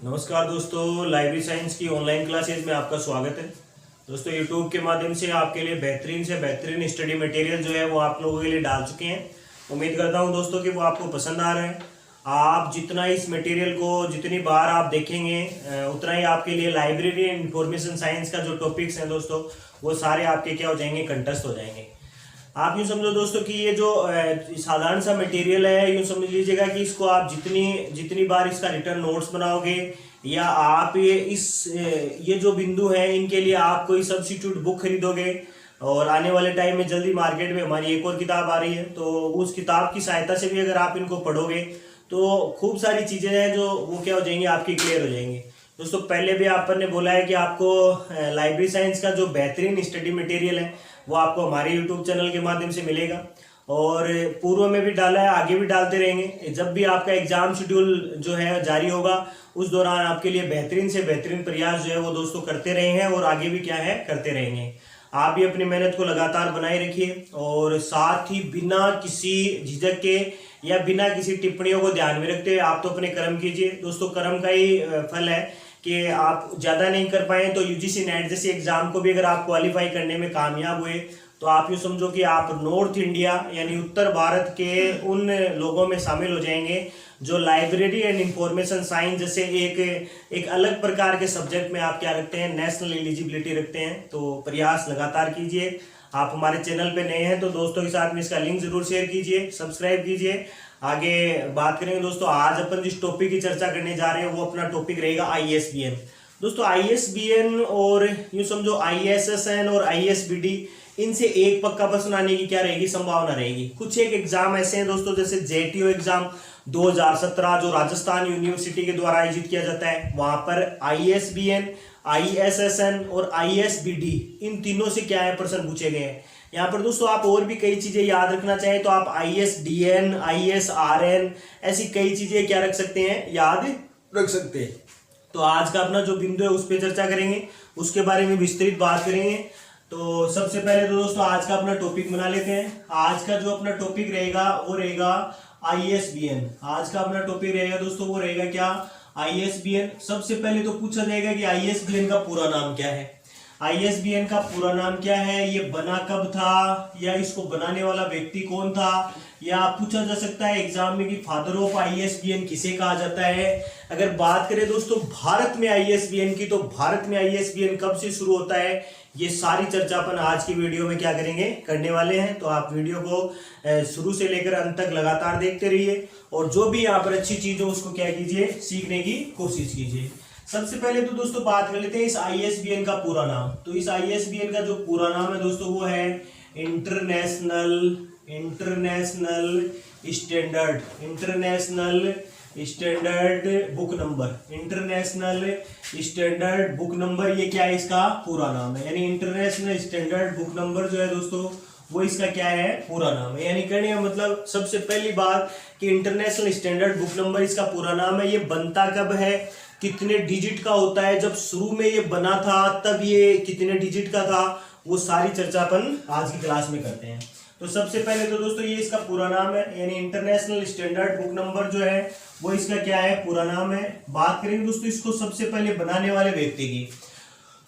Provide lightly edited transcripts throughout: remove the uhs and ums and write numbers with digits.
नमस्कार दोस्तों, library science की ऑनलाइन क्लासेज में आपका स्वागत है। दोस्तों यूट्यूब के माध्यम से आपके लिए बेहतरीन से बेहतरीन स्टडी मटेरियल जो है वो आप लोगों के लिए डाल चुके हैं। उम्मीद करता हूं दोस्तों कि वो आपको पसंद आ रहा है। आप जितना इस मटेरियल को जितनी बार आप देखेंगे उतना ही आपके लिए लाइब्रेरी एंड इंफॉर्मेशन साइंस का जो टॉपिक्स हैं दोस्तों वो सारे आपके क्या हो जाएंगे, कंठस्थ हो जाएंगे। आप यूँ समझो दोस्तों कि ये जो साधारण सा मटेरियल है, यूँ समझ लीजिएगा कि इसको आप जितनी जितनी बार इसका रिटर्न नोट्स बनाओगे या आप ये जो बिंदु है इनके लिए आप कोई सब्स्टिट्यूट बुक खरीदोगे और आने वाले टाइम में जल्दी मार्केट में हमारी एक और किताब आ रही है, तो उस किताब की सहायता से भी अगर आप इनको पढ़ोगे तो खूब सारी चीज़ें हैं जो वो क्या हो जाएंगी, आपकी क्लियर हो जाएंगी। दोस्तों पहले भी आपने ने बोला है कि आपको लाइब्रेरी साइंस का जो बेहतरीन स्टडी मटेरियल है वो आपको हमारे यूट्यूब चैनल के माध्यम से मिलेगा और पूर्व में भी डाला है, आगे भी डालते रहेंगे। जब भी आपका एग्जाम शेड्यूल जो है जारी होगा उस दौरान आपके लिए बेहतरीन से बेहतरीन प्रयास जो है वो दोस्तों करते रहे हैं और आगे भी क्या है करते रहेंगे। आप भी अपनी मेहनत को लगातार बनाए रखिए और साथ ही बिना किसी झिझक के या बिना किसी टिप्पणियों को ध्यान में रखते हुए आप तो अपने कर्म कीजिए। दोस्तों कर्म का ही फल है कि आप ज़्यादा नहीं कर पाए तो यूजीसी नेट जैसे एग्जाम को भी अगर आप क्वालिफाई करने में कामयाब हुए तो आप यूँ समझो कि आप नॉर्थ इंडिया यानी उत्तर भारत के उन लोगों में शामिल हो जाएंगे जो लाइब्रेरी एंड इंफॉर्मेशन साइंस जैसे एक अलग प्रकार के सब्जेक्ट में आप क्या रखते हैं, नेशनल एलिजिबिलिटी रखते हैं। तो प्रयास लगातार कीजिए। आप हमारे चैनल पे नए हैं तो दोस्तों के साथ में इसका लिंक जरूर शेयर कीजिए, सब्सक्राइब कीजिए। आगे बात करेंगे दोस्तों, आज अपन जिस टॉपिक की चर्चा करने जा रहे हैं वो अपना टॉपिक रहेगा ISBN। दोस्तों ISBN और यूँ समझो ISSN और ISBD, इनसे एक पक्का प्रश्न आने की क्या रहेगी, संभावना रहेगी। कुछ एक एग्जाम ऐसे हैं दोस्तों जैसे JTO एग्जाम 2017 जो राजस्थान यूनिवर्सिटी के द्वारा आयोजित किया जाता है, वहां पर ISBN, ISSN और ISBD इन तीनों से क्या है प्रश्न पूछे गए हैं। यहाँ पर दोस्तों आप और भी कई चीजें याद रखना चाहें तो आप ISDN, ISRN ऐसी कई चीजें क्या रख सकते हैं, याद रख सकते हैं। तो आज का अपना जो बिंदु है उस पर चर्चा करेंगे, उसके बारे में विस्तृत बात करेंगे। तो सबसे पहले तो दोस्तों आज का अपना टॉपिक बना लेते हैं। आज का जो अपना टॉपिक रहेगा वो रहेगा ISBN। आज का अपना टॉपिक रहेगा दोस्तों वो रहेगा क्या, ISBN। सबसे पहले तो पूछा जाएगा कि ISBN का पूरा नाम क्या है। ISBN का पूरा नाम क्या है, ये बना कब था, या इसको बनाने वाला व्यक्ति कौन था, या पूछा जा सकता है एग्जाम में कि फादर ऑफ ISBN किसे कहा जाता है। अगर बात करें दोस्तों भारत में ISBN की, तो भारत में ISBN कब से शुरू होता है, ये सारी चर्चा अपन आज की वीडियो में क्या करेंगे, करने वाले हैं। तो आप वीडियो को शुरू से लेकर अंत तक लगातार देखते रहिए और जो भी यहाँ पर अच्छी चीज हो उसको क्या कीजिए, सीखने की कोशिश कीजिए। सबसे पहले तो दोस्तों बात कर लेते हैं इस ISBN का पूरा नाम। तो इस ISBN का जो पूरा नाम है दोस्तों वो है international standard book number. International standard book number, ये क्या है, इसका पूरा नाम है। यानी इंटरनेशनल स्टैंडर्ड बुक नंबर जो है दोस्तों वो इसका क्या है, पूरा नाम है। यानी कहने का मतलब सबसे पहली बात कि इंटरनेशनल स्टैंडर्ड बुक नंबर इसका पूरा नाम है। ये बनता कब है, कितने डिजिट का होता है, जब शुरू में ये बना था तब ये कितने डिजिट का था, वो सारी चर्चा अपन आज की क्लास में करते हैं। तो सबसे पहले तो दोस्तों ये इसका पूरा नाम है, यानी इंटरनेशनल स्टैंडर्ड बुक नंबर जो है वो इसका क्या है, पूरा नाम है। बात करेंगे दोस्तों इसको सबसे पहले बनाने वाले व्यक्ति की,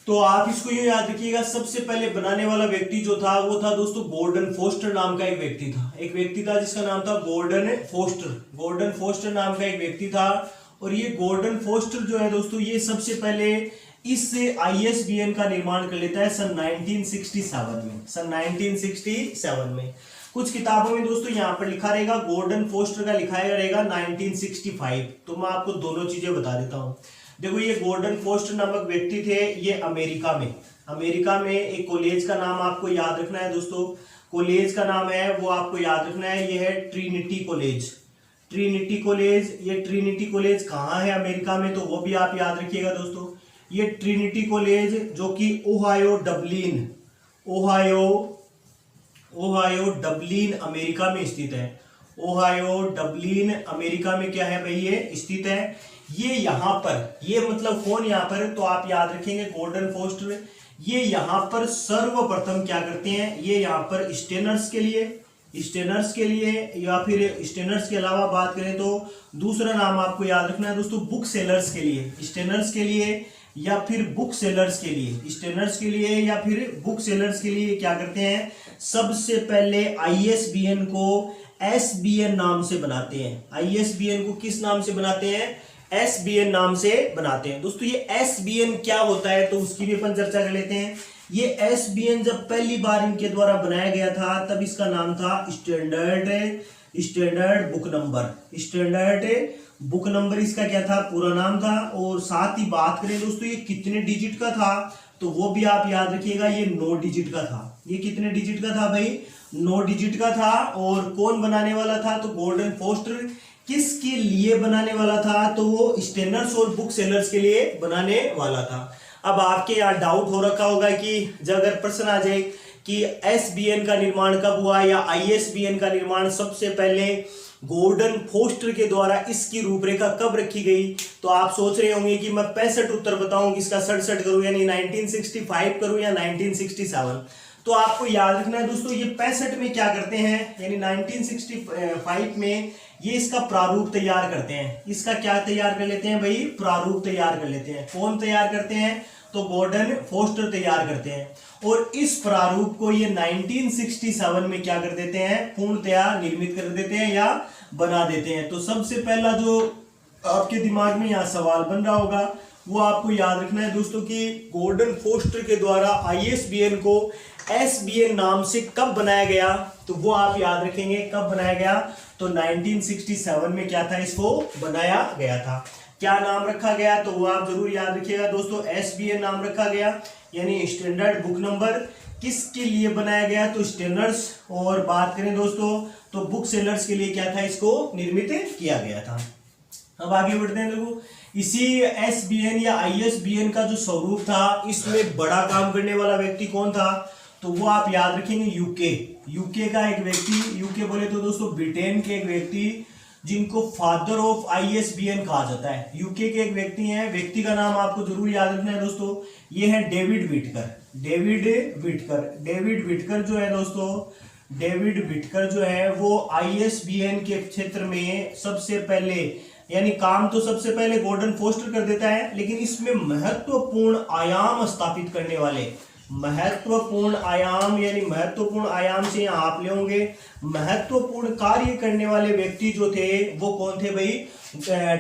तो आप इसको यूं याद रखिएगा, सबसे पहले बनाने वाला व्यक्ति जो था वो था दोस्तों गॉर्डन फोस्टर नाम का एक व्यक्ति था जिसका नाम था गॉर्डन फोस्टर नाम का एक व्यक्ति था। और ये गॉर्डन फोस्टर जो है दोस्तों ये सबसे पहले इस ISBN का निर्माण कर लेता है सन 1967 में। कुछ किताबों में दोस्तों यहाँ पर लिखा रहेगा गॉर्डन फोस्टर का लिखा रहेगा 1965। तो मैं आपको दोनों चीजें बता देता हूँ। देखो ये गॉर्डन फोस्टर नामक व्यक्ति थे, ये अमेरिका में एक कॉलेज का नाम आपको याद रखना है दोस्तों। कॉलेज का नाम है वो आपको याद रखना है, ये है ट्रिनिटी कॉलेज। ये ट्रिनिटी कॉलेज कहाँ है अमेरिका में, तो वो भी आप याद रखिएगा दोस्तों। ये ट्रिनिटी कॉलेज जो कि ओहायो डबलिन अमेरिका में स्थित है। ओहायो डबलिन अमेरिका में क्या है भाई, ये स्थित है। ये यहाँ पर, ये मतलब कौन यहाँ पर, तो आप याद रखेंगे गॉर्डन फोस्टर। ये यहाँ पर सर्वप्रथम क्या करते हैं, ये यहाँ पर स्टेनर्स के लिए स्टेनर्स के लिए या फिर स्टेनर्स के अलावा बात करें तो दूसरा नाम आपको याद रखना है दोस्तों, बुक सेलर्स के लिए। स्टेनर्स के लिए या फिर बुक सेलर्स के लिए, स्टेनर्स के लिए या फिर बुक सेलर्स के लिए क्या करते हैं, सबसे पहले ISBN को SBN नाम से बनाते हैं। ISBN को किस नाम से बनाते हैं, SBN नाम से बनाते हैं। दोस्तों ये SBN क्या होता है तो उसकी भी अपन चर्चा कर लेते हैं। ये SBN जब पहली बार इनके द्वारा बनाया गया था तब इसका नाम था standard book number. Standard book number इसका क्या था, पूरा नाम था। और साथ ही बात करें दोस्तों ये कितने डिजिट का था तो वो भी आप याद रखिएगा, ये 9 डिजिट का था। ये कितने डिजिट का था भाई, 9 डिजिट का था। और कौन बनाने वाला था तो गोल्डन फोस्टर किसके लिए बनाने वाला था तो वो स्टेनर्स और बुक सेलर्स के लिए बनाने वाला था। अब आपके यहाँ डाउट हो रखा होगा कि जब अगर प्रश्न आ जाए कि SBN का निर्माण कब हुआ या ISBN का निर्माण सबसे पहले गॉर्डन फोस्टर के द्वारा इसकी रूपरेखा कब रखी गई, तो आप सोच रहे होंगे कि मैं 65 उत्तर बताऊं, इसका 67 करूं, यानी 1965 करूं या 1967। तो आपको याद रखना है दोस्तों, ये 65 में क्या करते हैं, यानी 1965 में ये इसका प्रारूप तैयार करते हैं। इसका क्या तैयार कर लेते हैं भाई, प्रारूप तैयार कर लेते हैं। कौन तैयार करते हैं तो गॉर्डन फोस्टर तैयार करते हैं। और इस प्रारूप को ये 1967 में क्या कर देते हैं, पूर्णतया निर्मित कर देते हैं या बना देते हैं। तो सबसे पहला जो आपके दिमाग में यहाँ सवाल बन रहा होगा वो आपको याद रखना है दोस्तों कि गॉर्डन फोस्टर के द्वारा ISBN को SBN नाम से कब बनाया गया, तो वो आप याद रखेंगे कब बनाया गया तो 1967 में क्या था, इसको बनाया गया था। क्या नाम रखा गया तो वो आप जरूर याद रखिएगा दोस्तों, SBN नाम रखा गया, यानी स्टैंडर्ड बुक नंबर। किसके लिए बनाया गया तो स्टेनर्स, और बात करें दोस्तों तो बुक सेलर्स के लिए क्या था, इसको निर्मित किया गया था। अब आगे बढ़ते हैं देखो, इसी SBN या ISBN का जो स्वरूप था इसमें बड़ा काम करने वाला व्यक्ति कौन था तो वो आप याद रखेंगे यूके का एक व्यक्ति। यूके बोले तो दोस्तों ब्रिटेन के एक व्यक्ति जिनको फादर ऑफ ISBN कहा जाता है। यूके के एक व्यक्ति हैं, व्यक्ति का नाम आपको जरूर याद रखना है दोस्तों, ये है डेविड विटकर जो है दोस्तों, डेविड विटकर जो है वो ISBN के क्षेत्र में सबसे पहले, यानी काम तो सबसे पहले गॉर्डन फोस्टर कर देता है, लेकिन इसमें महत्वपूर्ण आयाम स्थापित करने वाले, महत्वपूर्ण आयाम यानी महत्वपूर्ण आयाम से यहाँ आप ले होंगे, महत्वपूर्ण कार्य करने वाले व्यक्ति जो थे वो कौन थे भाई,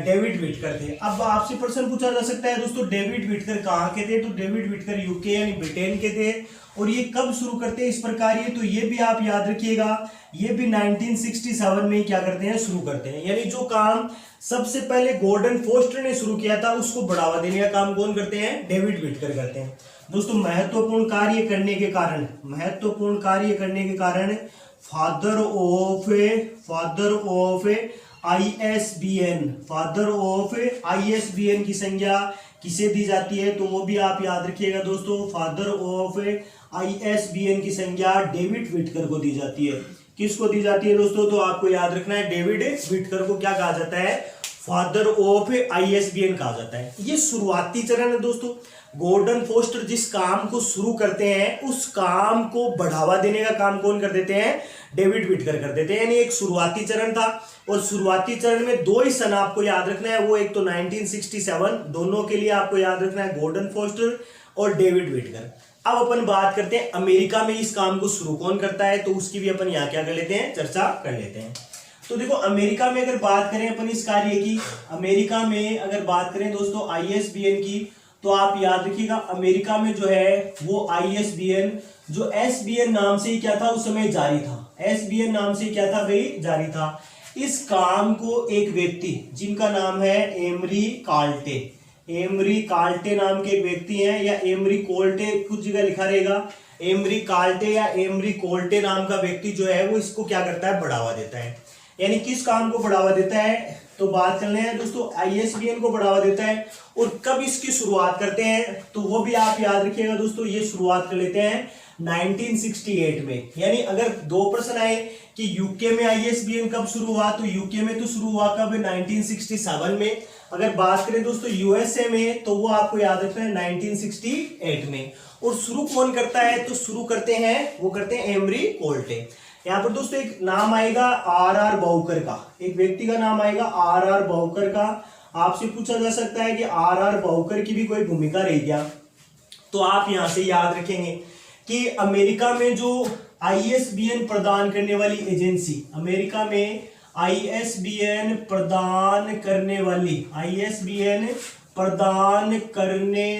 डेविड विटकर थे। अब आपसे प्रश्न पूछा जा सकता है दोस्तों डेविड विटकर कहाँ के थे, तो डेविड विटकर यूके यानी ब्रिटेन के थे। और ये कब शुरू करते हैं इस प्रकार, ये तो ये भी आप याद रखिएगा, ये भी 1967 में क्या करते हैं, शुरू करते हैं। यानी जो काम सबसे पहले गॉर्डन फोस्टर ने शुरू किया था उसको बढ़ावा देने का काम कौन करते हैं, डेविड विटकर करते हैं। दोस्तों महत्वपूर्ण कार्य करने के कारण फादर ऑफ ISBN की संज्ञा किसे दी जाती है, तो वो भी आप याद रखिएगा दोस्तों, फादर ऑफ ISBN की संज्ञा डेविड विटकर को दी जाती है। किसको दी जाती है दोस्तों, तो आपको याद रखना है डेविड विटकर को क्या कहा जाता है, फादर ऑफ ISBN कहा जाता है। ये शुरुआती चरण है दोस्तों, गॉर्डन फोस्टर जिस काम को शुरू करते हैं उस काम को बढ़ावा देने का काम कौन कर देते हैं, डेविड विटकर कर देते हैं। यानी एक शुरुआती चरण था, और शुरुआती चरण में 2 ही सन आपको याद रखना है, वो एक तो 1967, दोनों के लिए आपको याद रखना है गॉर्डन फोस्टर और डेविड विटकर। अब अपन बात करते हैं अमेरिका में इस काम को शुरू कौन करता है, तो उसकी भी अपन यहाँ क्या कर लेते हैं, चर्चा कर लेते हैं। तो देखो अमेरिका में अगर बात करें अपन इस कार्य की, अमेरिका में अगर बात करें दोस्तों ISBN की, तो आप याद रखिएगा अमेरिका में जो है वो ISBN जो SBN नाम से ही क्या था उस समय जारी था, SBN नाम से क्या था भाई, जारी था। इस काम को एक व्यक्ति जिनका नाम है एमरी काल्टे नाम के एक व्यक्ति हैं, या एमरी कोल्टे, कुछ जगह लिखा रहेगा एमरी काल्टे या एमरी कोल्टे नाम का व्यक्ति जो है वो इसको क्या करता है, बढ़ावा देता है। यानी किस काम को बढ़ावा देता है, तो बात कर रहे हैं दोस्तों ISBN को बढ़ावा देता है। और कब इसकी शुरुआत करते हैं, तो वो भी आप याद रखिएगा दोस्तों, ये शुरुआत कर लेते हैं 1968 में। यानी अगर 2 प्रश्न आए कि यूके में ISBN कब शुरू हुआ, तो यूके में तो शुरू हुआ कब, 1967 में। अगर बात करें दोस्तों USA में, तो वो आपको याद रखना है 1968 में। और शुरू कौन करता है, तो शुरू करते हैं वो करते हैं एमरी कोल्टे। यहाँ पर दोस्तों एक नाम आएगा आर बाउकर का, एक व्यक्ति का नाम आएगा आर बाउकर का। आपसे पूछा जा सकता है कि आर बाउकर की भी कोई भूमिका रही क्या, तो आप यहां से याद रखेंगे कि अमेरिका में जो ISBN प्रदान करने वाली एजेंसी, अमेरिका में ISBN प्रदान करने वाली, ISBN प्रदान करने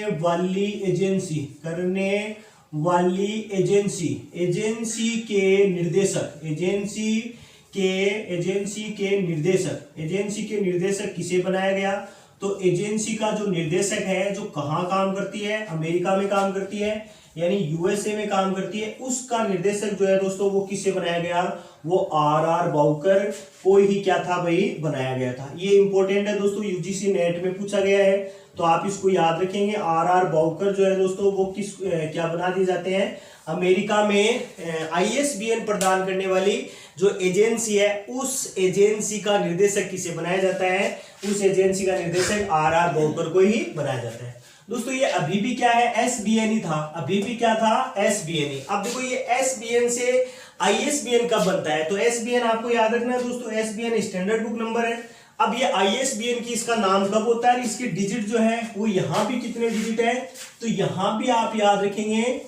वाली एजेंसी, एजेंसी के निर्देशक, एजेंसी के निर्देशक किसे बनाया गया, तो एजेंसी का जो निर्देशक है, जो कहाँ काम करती है, अमेरिका में काम करती है, यानी USA में काम करती है, उसका निर्देशक जो है दोस्तों वो किससे बनाया गया, वो आर बाउकर को ही क्या था भाई, बनाया गया था। ये इंपॉर्टेंट है दोस्तों, UGC नेट में पूछा गया है, तो आप इसको याद रखेंगे। आर बाउकर जो है दोस्तों वो किस क्या बना दिए जाते हैं, अमेरिका में ISBN प्रदान करने वाली जो एजेंसी है, उस एजेंसी का निर्देशक किसे बनाया जाता है, उस एजेंसी का निर्देशक आर बाउकर को ही बनाया जाता है। दोस्तों ये अभी भी क्या है, SBN ही था, अभी भी क्या था, SBN ही। अब देखो ये SBN से ISBN कब बनता है, तो SBN आपको याद रखना है दोस्तों, SBN स्टैंडर्ड बुक नंबर है। अब ये ISBN की इसका नाम कब होता है, इसके डिजिट जो है वो यहां भी कितने डिजिट है, तो यहां भी आप याद रखेंगे,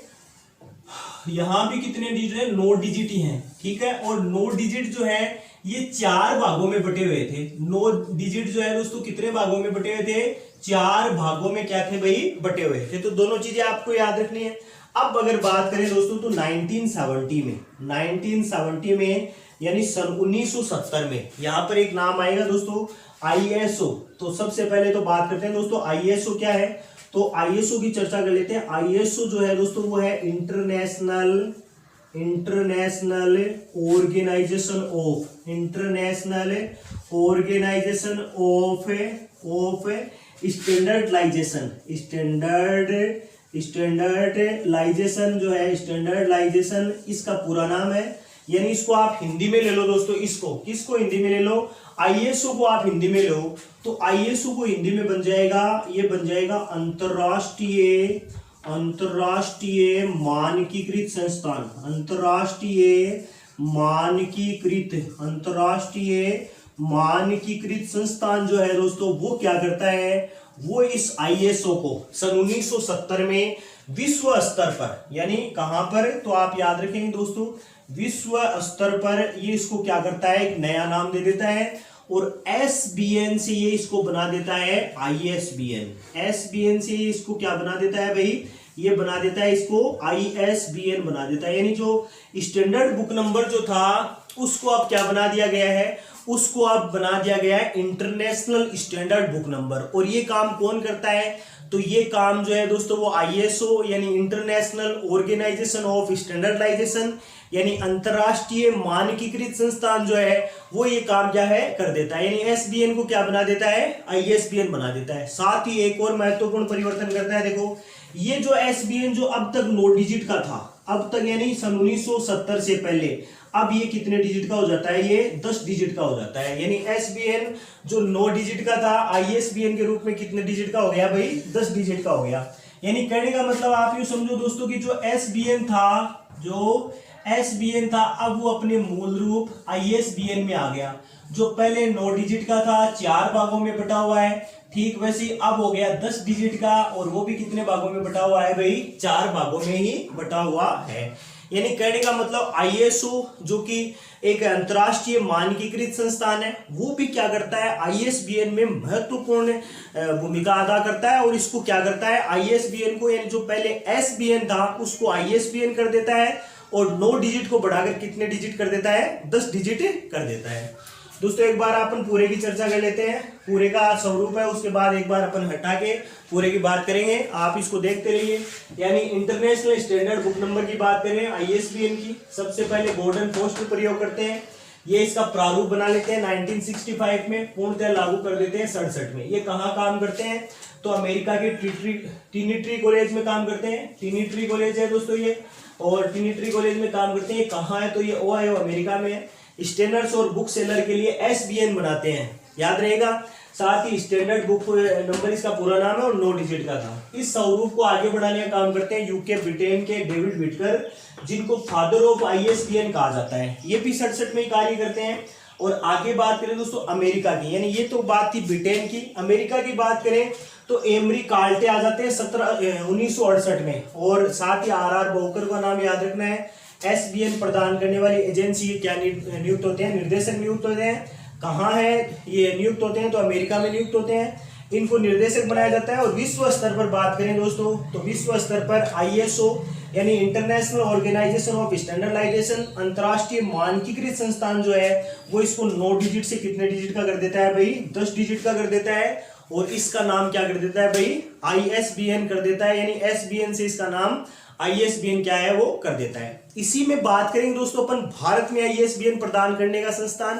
यहां भी कितने डिजिट है, 9 डिजिट ही हैं, ठीक है। और 9 डिजिट जो है ये 4 भागों में बटे हुए थे। 9 डिजिट जो है दोस्तों कितने भागों में बटे हुए थे, 4 भागों में क्या थे भाई, बटे हुए थे। तो दोनों चीजें आपको याद रखनी है। अब अगर बात करें दोस्तों तो 1970 में यानी सन 1970 में यहां पर एक नाम आएगा दोस्तों ISO। तो सबसे पहले तो बात करते हैं दोस्तों ISO क्या है, तो ISO की चर्चा कर लेते हैं। ISO जो है दोस्तों वो है इंटरनेशनल ऑर्गेनाइजेशन ऑफ स्टैंडर्डाइजेशन जो है, स्टैंडर्डाइजेशन इसका पूरा नाम है। यानी इसको आप हिंदी में ले लो दोस्तों, इसको किसको हिंदी में ले लो, ISO को आप हिंदी में लो, तो ISO को हिंदी में बन जाएगा, ये बन जाएगा अंतरराष्ट्रीय मानकीकृत संस्थान, अंतरराष्ट्रीय मानकीकृत संस्थान जो है दोस्तों वो क्या करता है, वो इस ISO को सन 1970 में विश्व स्तर पर, यानी कहां पर, तो आप याद रखेंगे दोस्तों विश्व स्तर पर ये इसको क्या करता है, एक नया नाम दे देता है और SBN से ये इसको बना देता है ISBN। SBN से ये इसको क्या बना देता है भाई, ये बना देता है इसको ISBN बना देता है। यानी जो स्टैंडर्ड बुक नंबर जो था उसको अब क्या बना दिया गया है, उसको अब बना दिया गया है इंटरनेशनल स्टैंडर्ड बुक नंबर। और ये काम कौन करता है, तो ये काम जो है दोस्तों वो ISO यानी इंटरनेशनल ऑर्गेनाइजेशन ऑफ स्टैंडर्डाइजेशन यानी अंतरराष्ट्रीय मानकीकृत संस्थान जो है वो ये काम क्या है कर देता है, यानी SBN को क्या बना देता है, ISBN बना देता है। साथ ही एक और महत्वपूर्ण परिवर्तन करता है, देखो ये जो SBN जो अब तक 9 डिजिट का था, अब तक यानी सन 1970 से पहले, अब ये कितने डिजिट का हो जाता है, ये 10 डिजिट का हो जाता है। यानी SBN जो 9 डिजिट का था ISBN के रूप में कितने डिजिट का हो गया भाई, 10 डिजिट का हो गया। यानी कहने का मतलब आप यूं समझो दोस्तों कि जो SBN था अब वो अपने मूल रूप ISBN में आ गया। जो पहले 9 डिजिट का था 4 भागों में बटा हुआ है, ठीक वैसे ही अब हो गया 10 डिजिट का, और वो भी कितने भागों में बटा हुआ है भाई, 4 भागों में ही बटा हुआ है। यानी कहने का मतलब ISO जो कि एक अंतरराष्ट्रीय मानकीकृत संस्थान है, वो भी क्या करता है, ISBN में महत्वपूर्ण भूमिका अदा करता है। और इसको क्या करता है, ISBN को यानी जो पहले SBN था उसको ISBN कर देता है और 9 डिजिट को बढ़ाकर कितने डिजिट कर देता है, 10 डिजिट कर देता है। दोस्तों एक बार अपन पूरे की चर्चा कर लेते हैं, पूरे का स्वरूप है, उसके बाद एक बार अपन हटा के पूरे की बात करेंगे, आप इसको देखते रहिए। यानी इंटरनेशनल स्टैंडर्ड बुक नंबर की बात करें ISBN की, सबसे पहले गॉर्डन पोस्ट प्रयोग करते हैं। ये इसका प्रारूप बना लेते हैं 1965 में, पूर्णतः लागू कर देते हैं 67 में। ये कहाँ काम करते हैं, तो अमेरिका के ट्रिनिटी कॉलेज में काम करते हैं। ट्रिनिटी कॉलेज है दोस्तों ये, और ट्रिनिटी कॉलेज में काम करते हैं। कहाँ है, तो ये ओहायो अमेरिका में है। स्टैंडर्ड्स और बुक सेलर के लिए SBN बनाते हैं, याद रहेगा। साथ ही स्टैंडर्ड बुक नंबर इसका पूरा नाम है और 9 डिजिट का था। इस स्वरूप को आगे बढ़ाने का काम करते हैं यूके ब्रिटेन के डेविड विटकर, जिनको फादर ऑफ ISBN कहा जाता है। ये भी 67 में ही कार्य करते हैं। और आगे बात करें दोस्तों अमेरिका की, यानी ये तो बात थी ब्रिटेन की। अमेरिका की बात करें तो एमरी कार्टे आ जाते हैं 1968 में। और साथ ही RR बोकर का नाम याद रखना है। SBN प्रदान करने वाली एजेंसी क्या नियुक्त होते हैं, निर्देशक नियुक्त होते हैं। कहाँ है ये नियुक्त होते हैं, तो अमेरिका में नियुक्त होते हैं। इनको निर्देशक बनाया जाता है। और विश्व स्तर पर बात करें दोस्तों तो विश्व स्तर पर ISO यानी इंटरनेशनल ऑर्गेनाइजेशन ऑफ स्टैंडर्डाइजेशन, अंतरराष्ट्रीय मानकीकृत संस्थान जो है वो इसको 9 डिजिट से कितने डिजिट का कर देता है भाई, 10 डिजिट का कर देता है। और इसका नाम क्या कर देता है भाई, ISBN कर देता है। यानी SBN से इसका नाम ISBN क्या है वो कर देता है। इसी में बात करेंगे दोस्तों अपन भारत में ISBN प्रदान करने का संस्थान।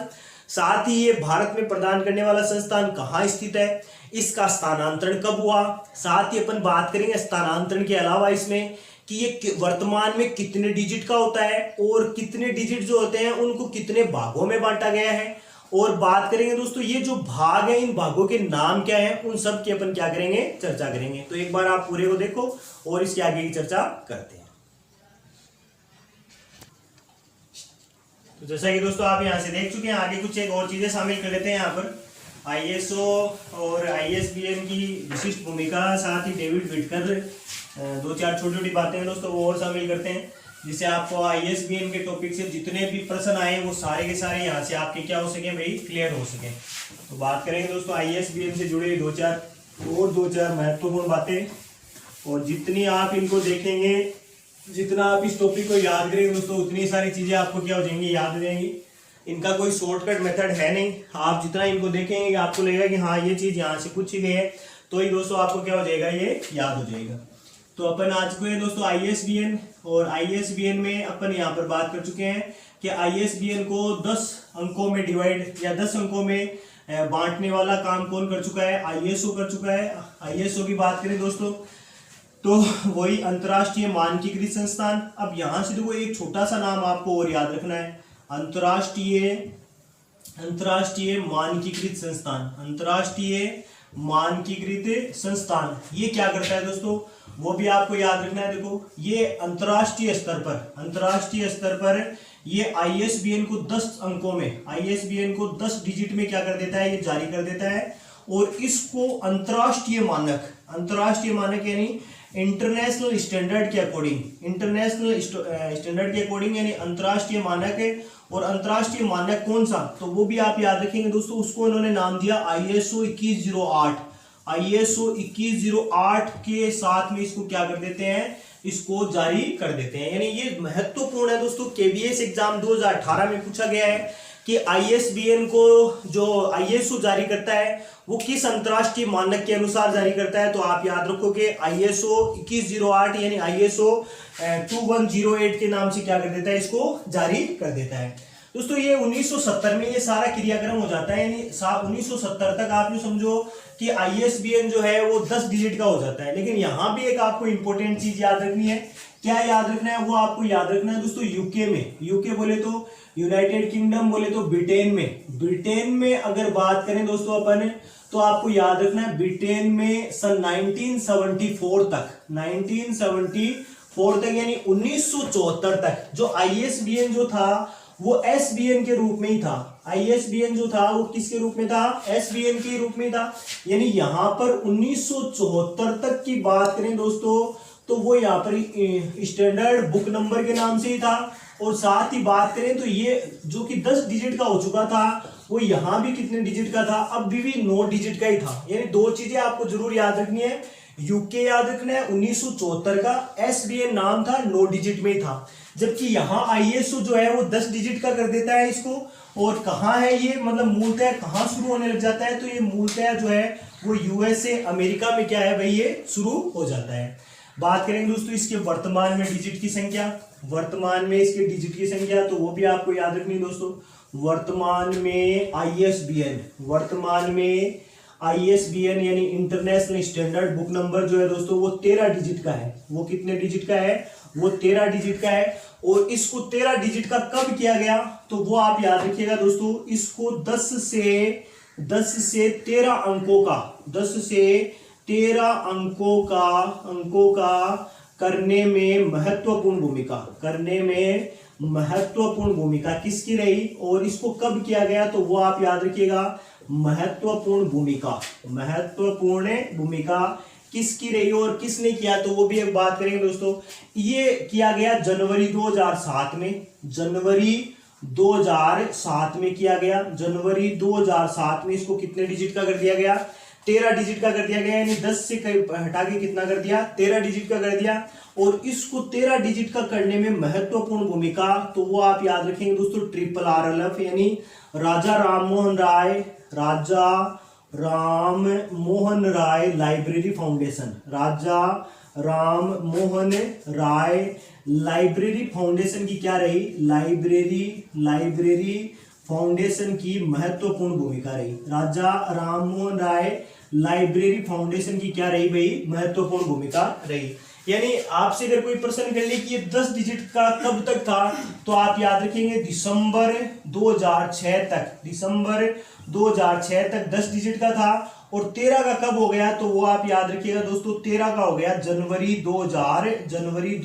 साथ ही ये भारत में प्रदान करने वाला संस्थान कहाँ स्थित है, इसका स्थानांतरण कब हुआ। साथ ही अपन बात करेंगे स्थानांतरण के अलावा इसमें कि ये वर्तमान में कितने डिजिट का होता है और कितने डिजिट जो होते हैं उनको कितने भागों में बांटा गया है। और बात करेंगे दोस्तों ये जो भाग है इन भागों के नाम क्या है, उन सब की अपन क्या करेंगे, चर्चा करेंगे। तो एक बार आप पूरे को देखो और इसके आगे की चर्चा करते हैं। तो जैसा कि दोस्तों आप यहां से देख चुके हैं, आगे कुछ एक और चीजें शामिल कर लेते हैं यहाँ पर। ISO और ISBN की विशिष्ट भूमिका, साथ ही डेविड विटकर 2-4 छोटी छोटी बातें दोस्तों वो और शामिल करते हैं, जिससे आपको ISBN के टॉपिक से जितने भी प्रश्न आए वो सारे के सारे यहाँ से आपके क्या हो सके भाई, क्लियर हो सके। तो बात करेंगे दोस्तों ISBN से जुड़े 2-4 महत्वपूर्ण बातें। और जितनी आप इनको देखेंगे, जितना आप इस टॉपिक को याद करेंगे दोस्तों, उतनी सारी चीजें आपको क्या हो जाएंगी, याद हो जाएंगी। इनका कोई शॉर्टकट मेथड है नहीं। आप जितना इनको देखेंगे आपको लगेगा कि हाँ ये चीज यहाँ से पूछी गई है, तो ही दोस्तों आपको क्या हो जाएगा, ये याद हो जाएगा। तो अपन आज को है दोस्तों ISBN, और ISBN में अपन यहाँ पर बात कर चुके हैं कि ISBN को 10 अंकों में डिवाइड या 10 अंकों में बांटने वाला काम कौन कर चुका है, ISO कर चुका है। ISO की बात करें दोस्तों तो वही अंतर्राष्ट्रीय मानकीकृत संस्थान। अब यहाँ से देखो एक छोटा सा नाम आपको और याद रखना है, अंतर्राष्ट्रीय मानकीकृत संस्थान। अंतर्राष्ट्रीय मानकीकृत संस्थान ये क्या करता है दोस्तों, वो भी आपको याद रखना है। देखो ये अंतर्राष्ट्रीय स्तर पर ये ISBN को 10 अंकों में, ISBN को 10 डिजिट में क्या कर देता है, ये जारी कर देता है। और इसको अंतर्राष्ट्रीय मानक यानी इंटरनेशनल स्टैंडर्ड के अकॉर्डिंग यानी अंतर्राष्ट्रीय मानक है। और अंतर्राष्ट्रीय मानक कौन सा, तो वो भी आप याद रखेंगे दोस्तों, उसको इन्होंने नाम दिया ISO 2108। ISO 2108 के साथ में इसको क्या कर देते हैं, इसको जारी कर देते हैं। यानी ये महत्वपूर्ण है दोस्तों। KVS एग्जाम 2018 में पूछा गया है कि ISBN को जो ISO जारी करता है वो किस अंतर्राष्ट्रीय मानक के अनुसार जारी करता है। तो आप याद रखोगे ISO 2108 यानी ISO 2108 के नाम से क्या कर देता है, इसको जारी कर देता है। दोस्तों ये 1970 में ये सारा क्रियाक्रम हो जाता है। यानी 1970 तक आप जो समझो कि ISBN जो है वो 10 डिजिट का हो जाता है। लेकिन यहाँ भी एक आपको इंपॉर्टेंट चीज याद रखनी है। क्या याद रखना है, वो आपको याद रखना है दोस्तों यूके में, यूके बोले तो यूनाइटेड किंगडम, बोले तो ब्रिटेन में अगर बात करें दोस्तों अपन, तो आपको याद रखना है ब्रिटेन में सन 1974 तक यानी 1974 तक जो ISBN जो था वो SBN के रूप में ही था। ISBN जो था वो किसके रूप में था, SBN के रूप में था। यानी यहां पर 1974 तक की बात करें दोस्तों तो वो यहाँ पर स्टैंडर्ड बुक नंबर के नाम से ही था। और साथ ही बात करें तो ये जो कि 10 डिजिट का हो चुका था वो यहाँ भी कितने डिजिट का था, अब भी 9 डिजिट का ही था। यानी दो चीजें आपको जरूर याद रखनी है, यूके याद रखना है 1974 का, SBN नाम था 9 डिजिट में ही था। जबकि यहाँ ISO जो है वो 10 डिजिट का कर देता है इसको। और कहाँ है ये, मतलब मूलतः कहाँ शुरू होने लग जाता है, तो ये मूलतः जो है वो USA अमेरिका में क्या है भाई ये शुरू हो जाता है। बात करेंगे दोस्तों इसके वर्तमान में डिजिट की संख्या, वर्तमान में इसके डिजिट की संख्या, तो वो भी आपको याद रखनी है दोस्तों। वर्तमान में ISBN यानी इंटरनेशनल स्टैंडर्ड बुक नंबर जो है दोस्तों वो 13 डिजिट का है। वो कितने डिजिट का है, वो 13 डिजिट का है। और इसको 13 डिजिट का कब किया गया, तो वो आप याद रखिएगा दोस्तों, इसको 10 से 10 से 13 अंकों का, 10 से 13 अंकों का करने में महत्वपूर्ण भूमिका किसकी रही और इसको कब किया गया, तो वो आप याद रखिएगा, महत्वपूर्ण भूमिका किसकी रही और किसने किया, तो वो भी एक बात करेंगे दोस्तों। ये किया गया जनवरी 2007 में, जनवरी 2007 में किया गया, जनवरी 2007 में इसको कितने डिजिट का कर दिया गया, 13 डिजिट का कर दिया गया, यानी 10 से हटा के कितना कर दिया, 13 डिजिट का कर दिया। और इसको 13 डिजिट का करने में महत्वपूर्ण भूमिका, तो वो आप याद रखेंगे दोस्तों, RRRLF यानी राजा राम मोहन राय लाइब्रेरी फाउंडेशन, राजा राम मोहन राय लाइब्रेरी फाउंडेशन की क्या रही, लाइब्रेरी फाउंडेशन की महत्वपूर्ण भूमिका रही। राजा राम मोहन राय लाइब्रेरी फाउंडेशन की क्या रही भाई, महत्वपूर्ण भूमिका रही। यानी आपसे अगर कोई प्रश्न कर ले कि ये 10 डिजिट का कब तक था, तो आप याद रखेंगे दिसंबर 2006 तक 10 डिजिट का था। और 13 का कब हो गया, तो वो आप याद रखिएगा दोस्तों, 13 का हो गया जनवरी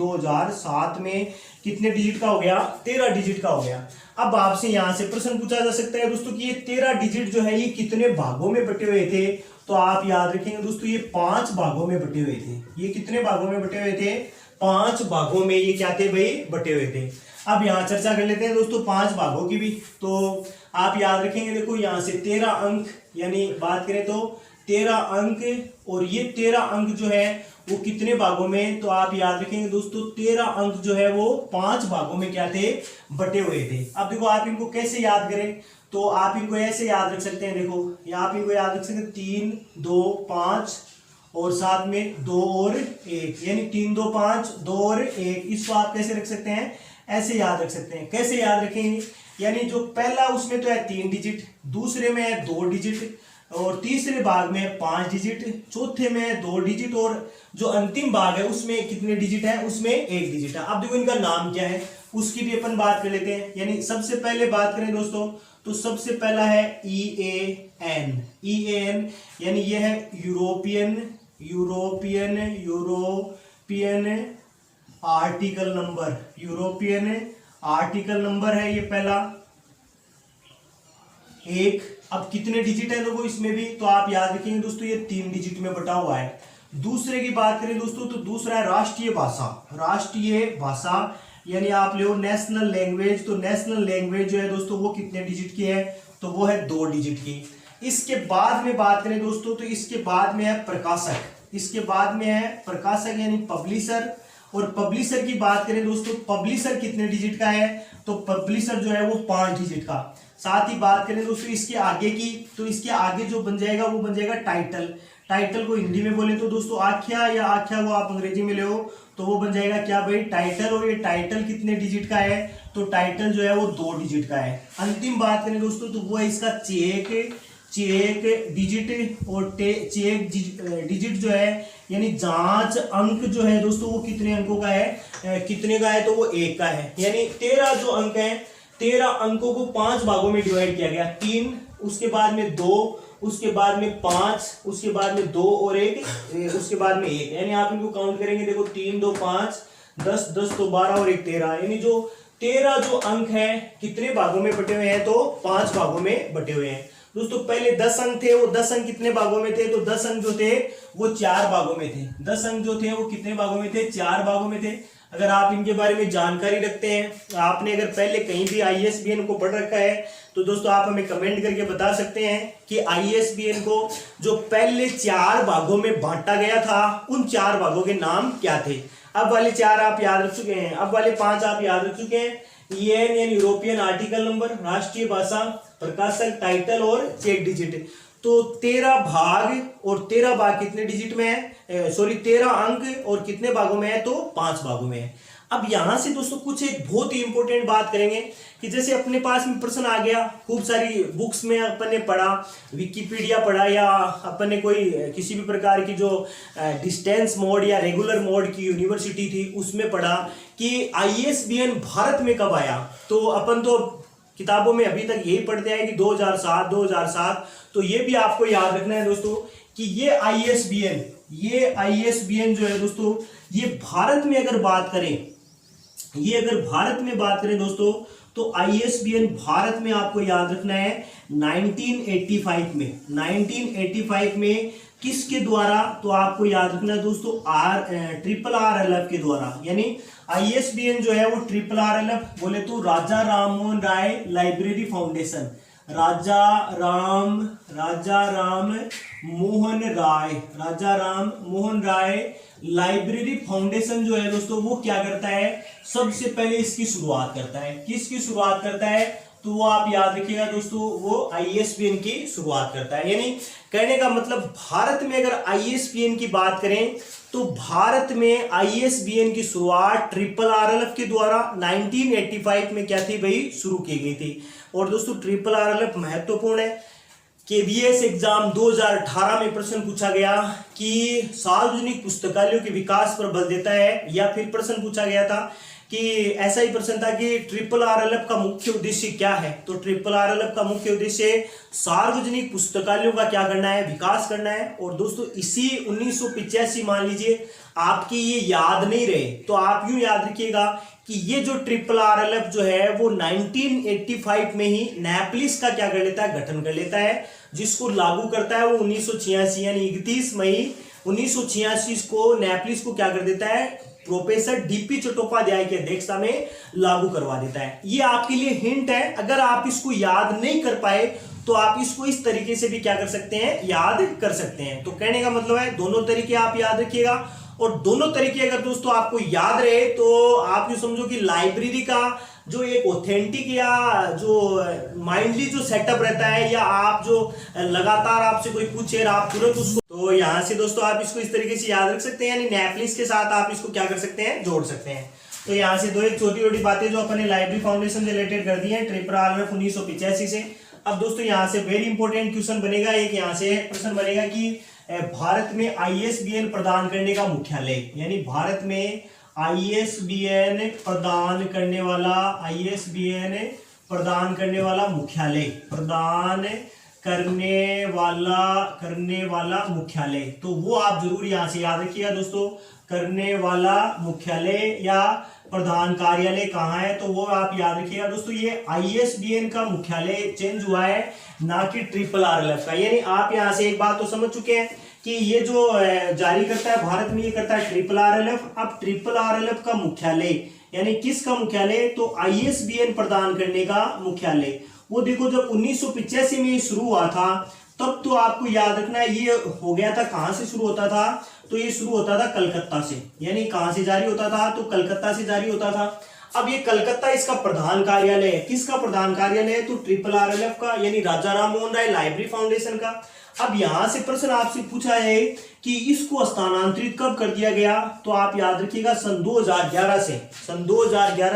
2007 में कितने डिजिट का हो गया, 13 डिजिट का हो गया। अब आपसे यहां से प्रश्न पूछा जा सकता है दोस्तों कि ये 13 डिजिट जो है ये कितने भागों में बटे हुए थे, तो आप याद रखेंगे दोस्तों ये 5 भागों में बटे हुए थे। ये कितने भागों में बटे हुए थे, 5 भागों में ये क्या थे भाई, बटे हुए थे। अब यहाँ चर्चा कर लेते हैं दोस्तों 5 भागों की भी। तो आप याद रखेंगे, देखो यहाँ से 13 अंक, यानी बात करें तो 13 अंक, और ये 13 अंक जो है वो कितने भागों में, तो आप याद रखेंगे दोस्तों 13 अंक जो है वो 5 भागों में क्या थे, बटे हुए थे। अब देखो आप इनको कैसे याद करें, तो आप इनको ऐसे याद रख सकते हैं, देखो यहाँ आप इनको याद रख सकते हैं 3 2 5 और साथ में 2 और 1, यानी 3 2 5 2 और 1। इसको आप कैसे रख सकते हैं, ऐसे याद रख सकते हैं। कैसे याद रखेंगे, यानी जो पहला उसमें तो है 3 डिजिट, दूसरे में है 2 डिजिट, और तीसरे भाग में 5 डिजिट, चौथे में 2 डिजिट, और जो अंतिम भाग है उसमें कितने डिजिट है, उसमें 1 डिजिट है। अब देखो इनका नाम क्या है, उसकी भी अपन बात कर लेते हैं। यानी सबसे पहले बात करें दोस्तों, तो सबसे पहला है EAN, यानी यह है European article number, European article number है ये पहला, 1। अब कितने डिजिट है लोगों इसमें भी, तो आप याद रखेंगे दोस्तों ये 3 डिजिट में बटा हुआ है। दूसरे की बात करें दोस्तों, तो दूसरा है राष्ट्रीय भाषा, यानी आप ले नेशनल लैंग्वेज, तो नेशनल लैंग्वेज जो है दोस्तों वो कितने डिजिट की है, तो वो है 2 डिजिट की। इसके बाद में बात करें दोस्तों, तो इसके बाद में है प्रकाशक, यानी पब्लिशर। और पब्लिशर की बात करें दोस्तों, पब्लिशर कितने डिजिट का है, तो पब्लिशर जो है वो 5 डिजिट का। साथ ही बात करें दोस्तों इसके आगे की, तो इसके आगे जो बन जाएगा वो बन जाएगा टाइटल को हिंदी में बोले तो दोस्तों आख्या, या आख्या को आप अंग्रेजी में ले हो तो वो बन जाएगा क्या भाई, टाइटल। और ये टाइटल कितने डिजिट का है, तो टाइटल जो है वो 2 डिजिट का है। अंतिम बात करें दोस्तों, तो वो है इसका चेक डिजिट, और चेक डिजिट जो है यानी जांच अंक जो है दोस्तों वो कितने अंकों का है, तो वो 1 का है। यानी 13 जो अंक है, 13 अंकों को 5 भागों में डिवाइड किया गया, 3, उसके बाद में 2, उसके बाद में 5, उसके बाद में 2 और 1, उसके बाद में 1। यानी आप इनको काउंट करेंगे, देखो 3 2 5 10 10 तो 12 और 1 13। यानी जो 13 जो अंक है कितने भागों में बटे हुए हैं, तो 5 भागों में बटे हुए हैं दोस्तों। पहले 10 अंक थे, वो 10 अंक कितने भागों में थे, तो 10 अंक जो थे वो 4 भागों में थे। 10 अंक जो थे वो कितने भागों में थे, 4 भागों में थे। अगर आप इनके बारे में जानकारी रखते हैं, आपने अगर पहले कहीं भी ISBN को पढ़ रखा है, तो दोस्तों आप हमें कमेंट करके बता सकते हैं कि ISBN को जो पहले 4 भागों में बांटा गया था, उन 4 भागों के नाम क्या थे। अब वाले 4 आप याद रख चुके हैं, अब वाले 5 आप याद रख चुके हैं। EAN यानी यूरोपियन आर्टिकल नंबर, राष्ट्रीय भाषा, प्रकाशक, टाइटल और चेक डिजिट। तो 13 भाग, और 13 भाग कितने डिजिट में है, 13 अंक और कितने भागों में है, तो 5 भागों में है। अब यहां से दोस्तों कुछ एक बहुत ही इंपॉर्टेंट बात करेंगे कि जैसे अपने पास में प्रश्न आ गया, खूब सारी बुक्स में अपन ने पढ़ा, विकिपीडिया पढ़ा, या अपन ने कोई किसी भी प्रकार की जो डिस्टेंस मोड या रेगुलर मोड की यूनिवर्सिटी थी उसमें पढ़ा कि ISBN भारत में कब आया। तो अपन तो किताबों में अभी तक यही पढ़ते हैं कि 2007 तो ये भी आपको याद रखना है दोस्तों कि ये ISBN जो है दोस्तों, ये भारत में अगर बात करें, दोस्तों, तो ISBN भारत में आपको याद रखना है 1985 में किसके द्वारा, तो आपको याद रखना है दोस्तों RRRLF के द्वारा। यानी ISBN जो है वो RRRLF बोले तो राजा राम मोहन राय लाइब्रेरी फाउंडेशन, राजा राम मोहन राय लाइब्रेरी फाउंडेशन जो है दोस्तों, वो क्या करता है, सबसे पहले इसकी शुरुआत करता है। किसकी शुरुआत करता है, तो वो आप याद रखिएगा दोस्तों, वो ISBN की शुरुआत करता है। यानी कहने का मतलब भारत में अगर ISBN की बात करें तो भारत में ISBN की शुरुआत RRRLF के द्वारा 1985 में क्या थी भाई, शुरू की गई थी। और दोस्तों RRRLF महत्वपूर्ण है। KVS एग्जाम 2018 में प्रश्न पूछा गया कि सार्वजनिक पुस्तकालयों के विकास पर बल देता है, या फिर प्रश्न पूछा गया था कि ऐसा ही प्रश्न था कि RRRLF का मुख्य उद्देश्य क्या है, तो RRRLF का मुख्य उद्देश्य सार्वजनिक पुस्तकालयों का क्या करना है, विकास करना है। और दोस्तों इसी 1985 मान लीजिए आपकी ये याद नहीं रहे तो आप यूं याद रखिएगा कि ये जो RRRLF जो है वो 1985 में ही नेपलिस का क्या कर लेता है, गठन कर लेता है, जिसको लागू करता है वो 1986 यानी 31 मई 1986 को नेपलिस को क्या कर देता है, प्रोफेसर DP चट्टोपाध्याय की अध्यक्षता में लागू करवा देता है। ये आपके लिए हिंट है, अगर आप इसको याद नहीं कर पाए तो आप इसको इस तरीके से भी क्या कर सकते हैं, याद कर सकते हैं। तो कहने का मतलब है दोनों तरीके आप याद रखिएगा, और दोनों तरीके अगर दोस्तों आपको याद रहे तो आप ये समझो कि लाइब्रेरी का जो एक ऑथेंटिक या जो माइंडली जो सेटअप रहता है, या आप जो लगातार आपसे कोई पूछे और आप तुरंत उसको, तो यहां से दोस्तों आप इसको इस तरीके से याद रख सकते हैं, यानी नेपलिस के साथ आप इसको क्या कर सकते हैं, जोड़ सकते हैं। तो यहाँ से दो एक छोटी छोटी बातें जो अपने लाइब्रेरी फाउंडेशन से रिलेटेड कर दी है RRRLF 1985 से। अब दोस्तों यहाँ से वेरी इंपॉर्टेंट क्वेश्चन बनेगा, एक यहाँ से प्रश्न बनेगा कि भारत में ISBN प्रदान करने का मुख्यालय, यानी भारत में ISBN प्रदान करने वाला मुख्यालय, तो वो आप जरूर यहां से याद रखिएगा दोस्तों, करने वाला मुख्यालय या प्रधान कार्यालय कहाँ है, तो वो आप याद रखिएगा दोस्तों। ये ISBN का मुख्यालय चेंज हुआ है, ना कि RRRLF का। यानी आप यहां से एक बात तो समझ चुके हैं कि ये जो जारी करता है भारत में, ये करता है RRRLF। अब RRRLF का मुख्यालय यानी किसका मुख्यालय, तो ISBN प्रदान करने का मुख्यालय, वो देखो जब 1985 में शुरू हुआ था तब तो आपको याद रखना है ये हो गया था, कहां से शुरू होता था, तो ये शुरू होता था कलकत्ता से। यानी कहां से जारी होता था, तो कलकत्ता से जारी होता था। अब ये कलकत्ता इसका प्रधान कार्यालय है, किसका प्रधान कार्यालय है, तो RRRLF का, यानी राजा राम मोहन राय लाइब्रेरी फाउंडेशन का। अब यहां से प्रश्न आपसे पूछा है कि इसको स्थानांतरित कब कर दिया गया, तो आप याद रखिएगा सन 2011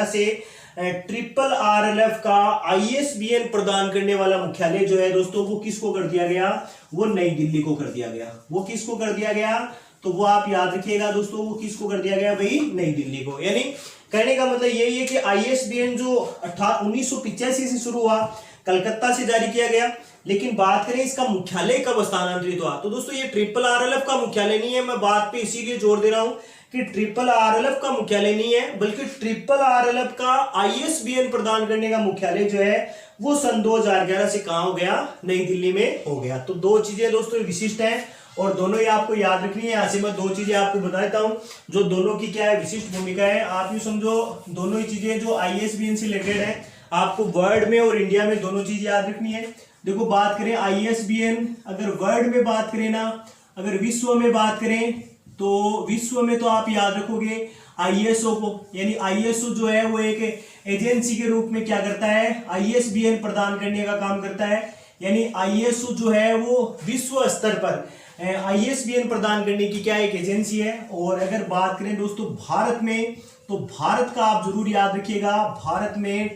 से RRRLF का ISBN प्रदान करने वाला मुख्यालय जो है दोस्तों, वो किसको कर दिया गया, वो नई दिल्ली को कर दिया गया। वो किसको कर दिया गया, तो वो आप याद रखिएगा दोस्तों, वो किसको कर दिया गया भाई, नई दिल्ली को। यानी कहने का मतलब यही है कि ISBN जो 1985 से शुरू हुआ, कलकत्ता से जारी किया गया, लेकिन बात करें इसका मुख्यालय कब स्थानांतरित हुआ, तो दोस्तों ये RRRLF का मुख्यालय नहीं है। मैं बात पे इसीलिए जोर दे रहा हूं कि RRRLF का मुख्यालय नहीं है, बल्कि RRRLF का ISBN प्रदान करने का मुख्यालय जो है वो सन 2011 से कहां हो गया, नई दिल्ली में हो गया। तो दो चीजें दोस्तों विशिष्ट हैं और दोनों ही आपको याद रखनी है। यहां से मैं दो चीजें आपको बता देता हूं जो दोनों की क्या है, विशिष्ट भूमिका है। आप यूं समझो दोनों ही चीजें जो ISBN से रिलेटेड है, आपको वर्ल्ड में और इंडिया में दोनों चीज याद रखनी है। देखो बात करें ISBN, अगर वर्ल्ड में बात करें ना, अगर विश्व में बात करें तो विश्व में तो आप याद रखोगे ISO को, यानी ISO जो है वो एक एजेंसी के रूप में क्या करता है, ISBN प्रदान करने का काम करता है। यानी ISO जो है वो विश्व स्तर पर ISBN प्रदान करने की क्या एक एजेंसी है। और अगर बात करें दोस्तों भारत में, तो भारत का आप जरूर याद रखिएगा, भारत में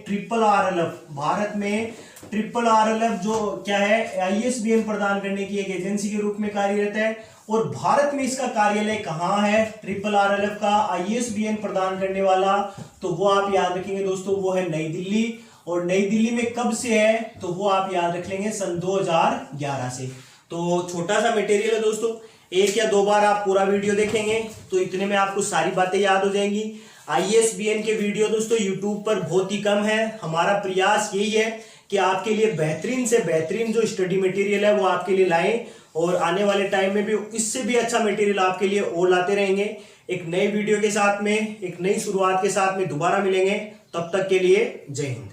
RRRLF जो क्या है ISBN प्रदान करने की एक एजेंसी के रूप में कार्यरत है। और भारत में इसका कार्यालय कहाँ है, RRRLF का ISBN प्रदान करने वाला, तो वो आप याद रखेंगे दोस्तों, वो है नई दिल्ली। और नई दिल्ली में कब से है तो वो आप याद रख लेंगे सन 2011 से। तो छोटा सा मटेरियल है दोस्तों, एक या दो बार आप पूरा वीडियो देखेंगे तो इतने में आपको सारी बातें याद हो जाएंगी। ISBN के वीडियो दोस्तों यूट्यूब पर बहुत ही कम है। हमारा प्रयास यही है कि आपके लिए बेहतरीन से बेहतरीन जो स्टडी मटेरियल है वो आपके लिए लाएं और आने वाले टाइम में भी इससे भी अच्छा मटेरियल आपके लिए और लाते रहेंगे। एक नए वीडियो के साथ में, एक नई शुरुआत के साथ में दोबारा मिलेंगे। तब तक के लिए जय हिंद।